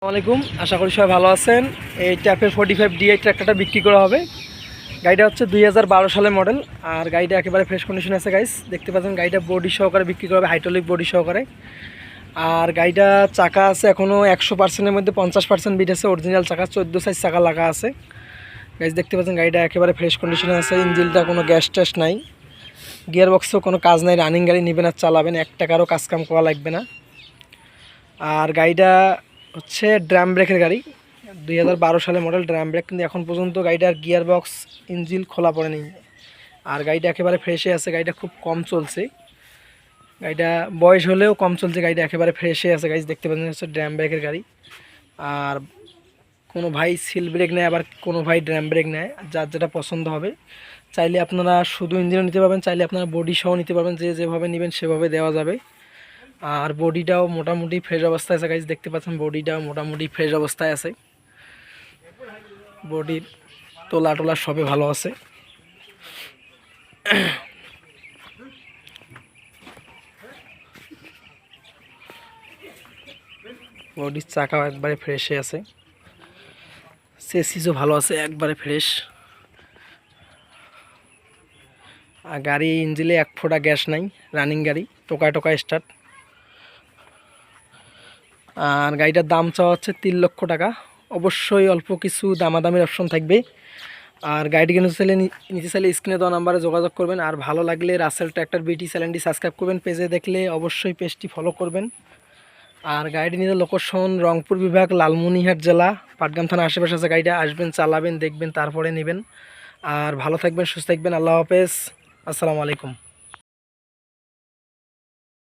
আসসালামাইকুম, আশা করি সবাই ভালো আছেন। এই ট্যাপের 45 DI ট্র্যাক্টরটা বিক্রি করা হবে। গাড়িটা হচ্ছে 2012 সালের মডেল, আর গাড়িটা একেবারে ফ্রেশ কন্ডিশন আছে গাইস। দেখতে পাচ্ছেন গাড়িটা বডি সহকারে বিক্রি করা হবে, হাইড্রোলিক বডি সহকারে। আর গাড়িটা চাকা আছে এখনও 100%-এর মধ্যে 50% বিট আছে। অরিজিনাল চাকা 14 সাইজ চাকা লাগা আছে গাইস। দেখতে পাচ্ছেন গাড়িটা একেবারে ফ্রেশ কন্ডিশনে আছে। ইঞ্জিনটা কোনো গ্যাস ট্যাস নাই, গিয়ার বক্সেও কোনো কাজ নাই। রানিং গাড়ি নেবেন আর চালাবেন, 1 টাকারও কাজকাম করা লাগবে না। আর গাড়িটা হচ্ছে ড্রাম ব্রেকের গাড়ি, 2012 সালের মডেল ড্রাম ব্রেক, কিন্তু এখন পর্যন্ত গাড়িটার গিয়ার বক্স ইঞ্জিন খোলা পড়েনি। আর গাড়িটা একেবারে ফ্রেশে আছে, গাড়িটা খুব কম চলছে, গাড়িটা বয়স হলেও কম চলছে, গাড়িটা একেবারে ফ্রেশে আছে গাড়ি। দেখতে পাচ্ছেন হচ্ছে ড্রাম ব্রেকের গাড়ি। আর কোনো ভাই সিল ব্রেক নেয়, আবার কোনো ভাই ড্রাম ব্রেক নেয়, যার যেটা পছন্দ হবে। চাইলে আপনারা শুধু ইঞ্জিনও নিতে পারবেন, চাইলে আপনারা বডি সহ নিতে পারবেন, যে যেভাবে নেবেন সেভাবে দেওয়া যাবে। আর বডিটাও মোটামুটি ফ্রেশ অবস্থায় আছে গাইজ। দেখতে পাচ্ছেন বডিটাও মোটামুটি ফ্রেশ অবস্থায় আছে, বডির তোলা টোলা সবে ভালো আছে। বডির চাকাও একবারে ফ্রেশে আছে, চেসিসও ভালো আছে, একবারে ফ্রেশ। আর গাড়ি ইঞ্জিনে 1 ফোঁটা গ্যাস নাই, রানিং গাড়ি, টোকায় টোকায় স্টার্ট। আর গাড়িটার দাম চাওয়া হচ্ছে 3 লক্ষ টাকা। অবশ্যই অল্প কিছু দামাদামির অপশন থাকবে। আর গাড়িটি নিতে চাইলে স্ক্রিনে দেওয়া নাম্বারে যোগাযোগ করবেন। আর ভালো লাগলে রাসেল ট্র্যাক্টর বিটি চ্যানেলটি সাবস্ক্রাইব করবেন, পেজে দেখলে অবশ্যই পেজটি ফলো করবেন। আর গাড়িটি নিতে লোকেশন রংপুর বিভাগ, লালমনিরহাট জেলা, পাটগ্রাম থানা আশেপাশে আছে। গাড়িটা আসবেন, চালাবেন, দেখবেন, তারপরে নেবেন। আর ভালো থাকবেন, সুস্থ থাকবেন। আল্লাহ হাফেজ, আসসালামু আলাইকুম।